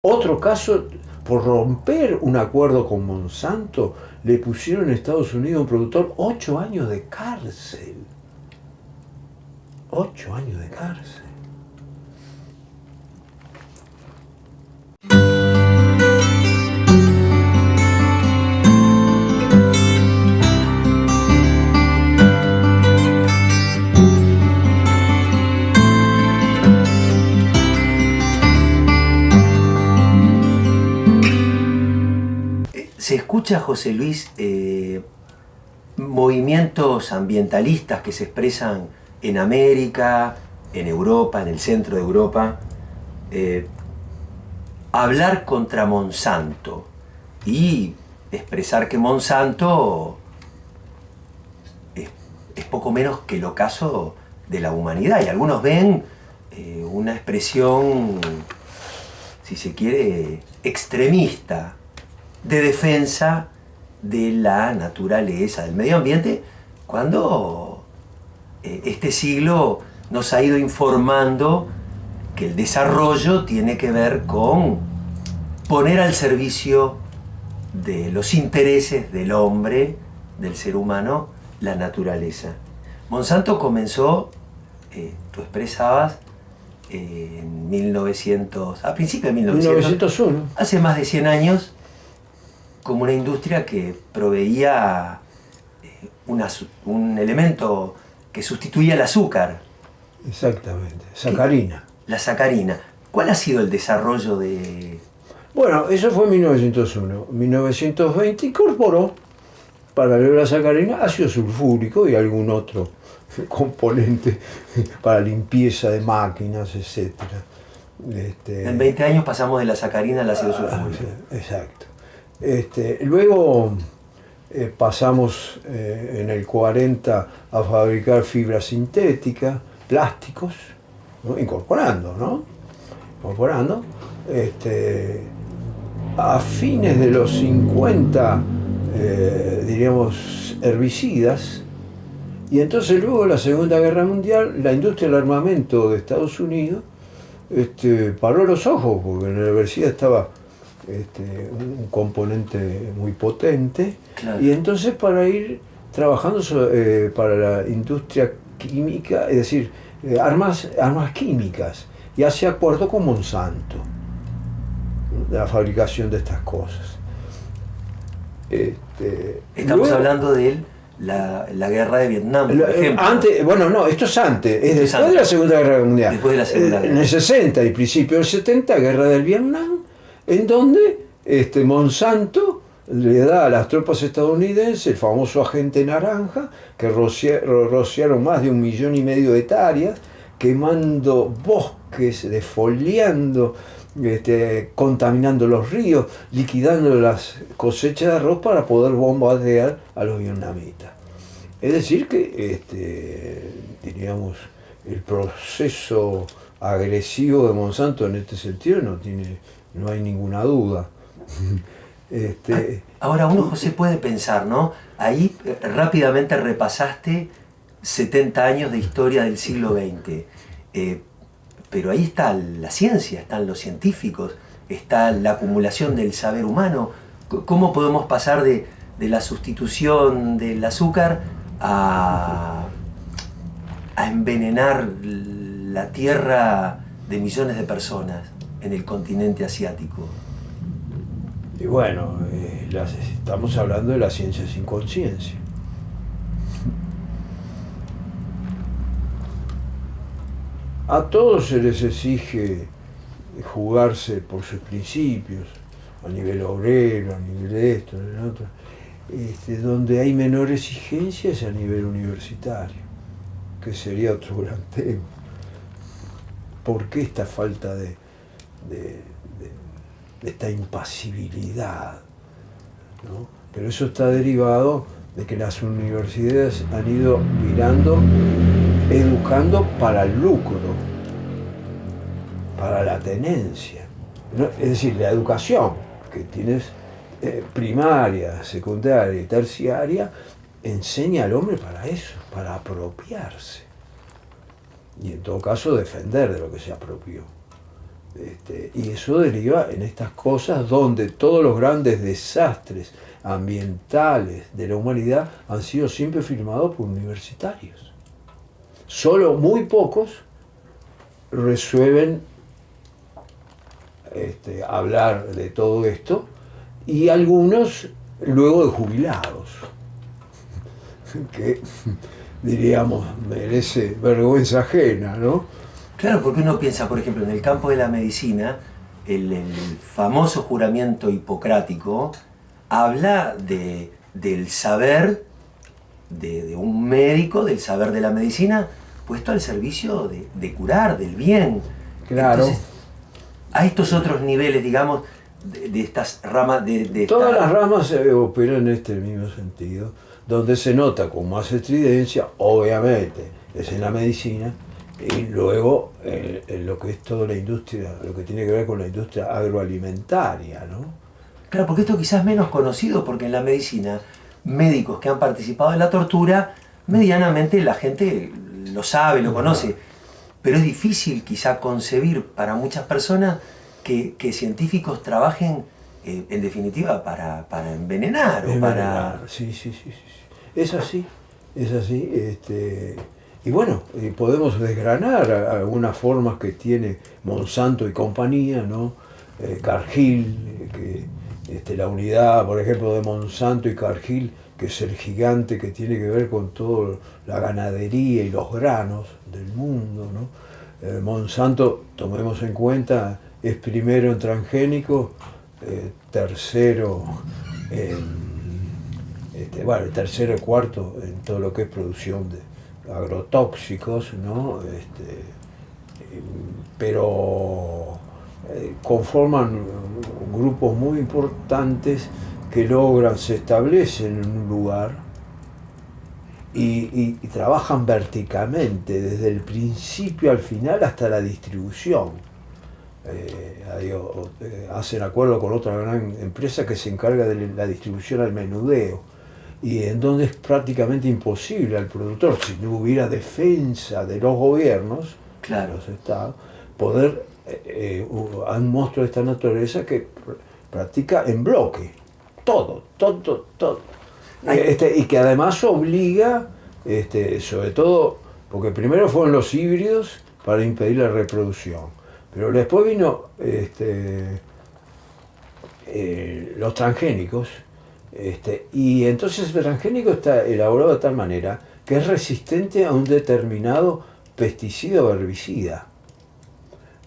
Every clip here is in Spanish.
Otro caso, por romper un acuerdo con Monsanto, le pusieron en Estados Unidos a un productor 8 años de cárcel. 8 años de cárcel. Se escucha, José Luis, movimientos ambientalistas que se expresan en América, en Europa, en el centro de Europa, hablar contra Monsanto y expresar que Monsanto es poco menos que el ocaso de la humanidad. Y algunos ven una expresión, si se quiere, extremista, de defensa de la naturaleza, del medio ambiente, cuando este siglo nos ha ido informando que el desarrollo tiene que ver con poner al servicio de los intereses del hombre, del ser humano, la naturaleza. Monsanto comenzó, tú expresabas, en 1900, a principios de 1901. Hace más de 100 años, como una industria que proveía un elemento que sustituía el azúcar. Exactamente, sacarina. La sacarina. ¿Cuál ha sido el desarrollo de...? Bueno, eso fue en 1901. En 1920 incorporó, paralelo a la sacarina, ácido sulfúrico y algún otro componente para limpieza de máquinas, etc. En 20 años pasamos de la sacarina al ácido sulfúrico. Exacto. Luego pasamos en el 40 a fabricar fibra sintética, plásticos, ¿no? Incorporando. A fines de los 50, diríamos, herbicidas, y entonces luego de la Segunda Guerra Mundial, la industria del armamento de Estados Unidos paró los ojos, porque en el herbicida estaba un componente muy potente, claro. Y entonces para ir trabajando para la industria química, es decir, armas químicas, y hace acuerdo con Monsanto de la fabricación de estas cosas. Estamos hablando de la guerra de Vietnam, por ejemplo. Esto es antes, es después de la Segunda Guerra Mundial. Después de la Segunda Guerra. En el 60 y principio del 70, guerra del Vietnam, en donde Monsanto le da a las tropas estadounidenses el famoso agente naranja, que rociaron más de 1,5 millones de hectáreas, quemando bosques, defoliando, contaminando los ríos, liquidando las cosechas de arroz para poder bombardear a los vietnamitas. Es decir que, diríamos, el proceso agresivo de Monsanto en este sentido no hay ninguna duda. Ahora uno, José, puede pensar, ¿no? Ahí rápidamente repasaste 70 años de historia del siglo XX. Pero ahí está la ciencia, están los científicos, está la acumulación del saber humano. ¿Cómo podemos pasar de la sustitución del azúcar a envenenar la tierra de millones de personas en el continente asiático? Y bueno, estamos hablando de la ciencia sin conciencia. A todos se les exige jugarse por sus principios, a nivel obrero, a nivel de esto, de lo otro. Donde hay menor exigencia es a nivel universitario, que sería otro gran tema. ¿Por qué esta falta de esta impasibilidad, ¿no? Pero eso está derivado de que las universidades han ido mirando, educando para el lucro, para la tenencia, ¿no? Es decir, la educación que tienes primaria, secundaria y terciaria enseña al hombre para eso, para apropiarse y en todo caso defender de lo que se apropió. Y eso deriva en estas cosas donde todos los grandes desastres ambientales de la humanidad han sido siempre firmados por universitarios. Solo muy pocos resuelven hablar de todo esto, y algunos luego de jubilados, que diríamos merece vergüenza ajena, ¿no? Claro, porque uno piensa, por ejemplo, en el campo de la medicina, el famoso juramento hipocrático habla del saber de un médico, del saber de la medicina, puesto al servicio de curar, del bien. Claro. Entonces, a estos otros niveles, digamos, de estas ramas Todas las ramas operan en este mismo sentido, donde se nota con más estridencia, obviamente, es en la medicina, y luego en lo que es toda la industria, lo que tiene que ver con la industria agroalimentaria, ¿no? Claro, porque esto quizás es menos conocido, porque en la medicina, médicos que han participado en la tortura, medianamente la gente lo sabe, lo conoce, pero es difícil quizá concebir para muchas personas que científicos trabajen en definitiva para envenenar o para... Sí. Es así. Y bueno, podemos desgranar algunas formas que tiene Monsanto y compañía, ¿no? Cargill, la unidad, por ejemplo, de Monsanto y Cargill, que es el gigante que tiene que ver con toda la ganadería y los granos del mundo, ¿no? Monsanto, tomemos en cuenta, es primero en transgénicos, tercero el tercero y cuarto en todo lo que es producción de agrotóxicos, ¿no? Pero conforman grupos muy importantes que logran, se establecen en un lugar y trabajan verticalmente, desde el principio al final hasta la distribución. Hacen acuerdo con otra gran empresa que se encarga de la distribución al menudeo, y en donde es prácticamente imposible al productor, si no hubiera defensa de los gobiernos, claro, de los estados, poder a un monstruo de esta naturaleza que practica en bloque todo. Y que además obliga, sobre todo, porque primero fueron los híbridos para impedir la reproducción, pero después vino los transgénicos, y entonces el transgénico está elaborado de tal manera que es resistente a un determinado pesticida o herbicida.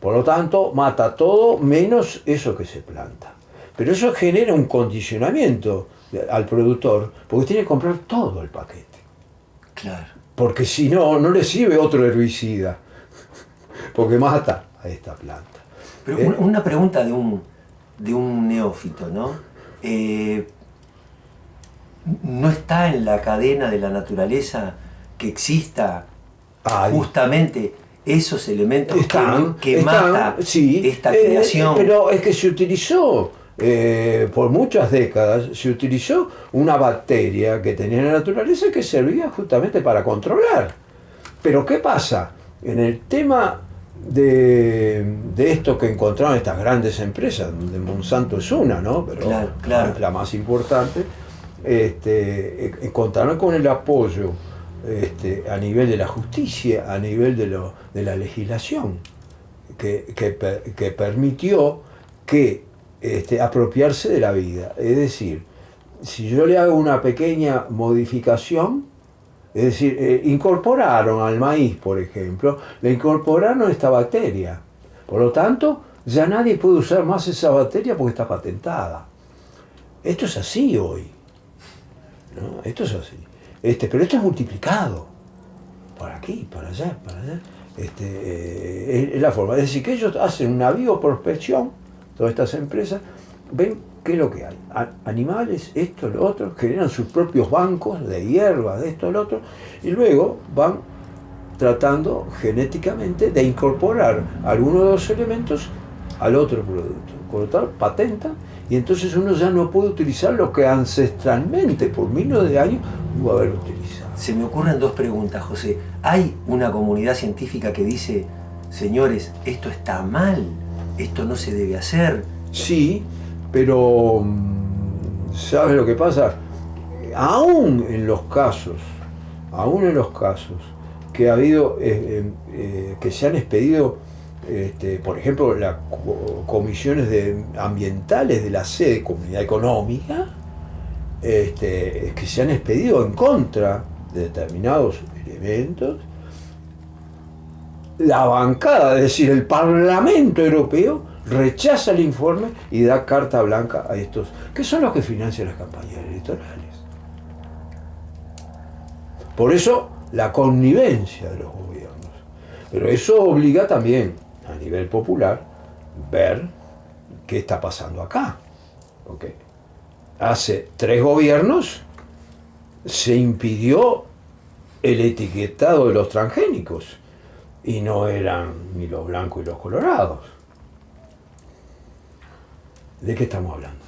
Por lo tanto, mata todo menos eso que se planta. Pero eso genera un condicionamiento al productor, porque tiene que comprar todo el paquete. Claro. Porque si no, no le sirve otro herbicida, porque mata a esta planta. Pero una pregunta de un neófito, ¿no? ¿No está en la cadena de la naturaleza que exista justamente esos elementos que mata esta creación? Pero es que se utilizó, por muchas décadas, se utilizó una bacteria que tenía en la naturaleza que servía justamente para controlar. Pero ¿qué pasa? En el tema de esto que encontraron estas grandes empresas, donde Monsanto es una, ¿no? Pero claro. La más importante, encontraron con el apoyo a nivel de la justicia, a nivel de la legislación, que permitió que apropiarse de la vida. Es decir, si yo le hago una pequeña modificación, es decir, incorporaron al maíz, por ejemplo, le incorporaron esta bacteria. Por lo tanto, ya nadie puede usar más esa bacteria porque está patentada. Esto es así hoy, ¿no? Esto es así. Pero esto es multiplicado. Por aquí, para allá. Es la forma. Es decir, que ellos hacen una bioprospección, todas estas empresas, ven qué es lo que hay. Animales, esto, lo otro, generan sus propios bancos de hierba, de esto, lo otro, y luego van tratando genéticamente de incorporar algunos de los elementos al otro producto. Con lo tal, patentan, y entonces uno ya no puede utilizar lo que ancestralmente, por miles de años, pudo haber utilizado. Se me ocurren dos preguntas, José. ¿Hay una comunidad científica que dice, señores, esto está mal? esto no se debe hacer. Sí, pero ¿sabes lo que pasa? Aún en los casos que ha habido, que se han expedido, por ejemplo, las comisiones ambientales de la sede Comunidad Económica, que se han expedido en contra de determinados elementos, la bancada, es decir, el Parlamento Europeo, rechaza el informe y da carta blanca a estos, que son los que financian las campañas electorales. Por eso, la connivencia de los gobiernos. Pero eso obliga también, a nivel popular, ver qué está pasando acá. Okay. Hace 3 gobiernos se impidió el etiquetado de los transgénicos y no eran ni los blancos y los colorados. ¿De qué estamos hablando?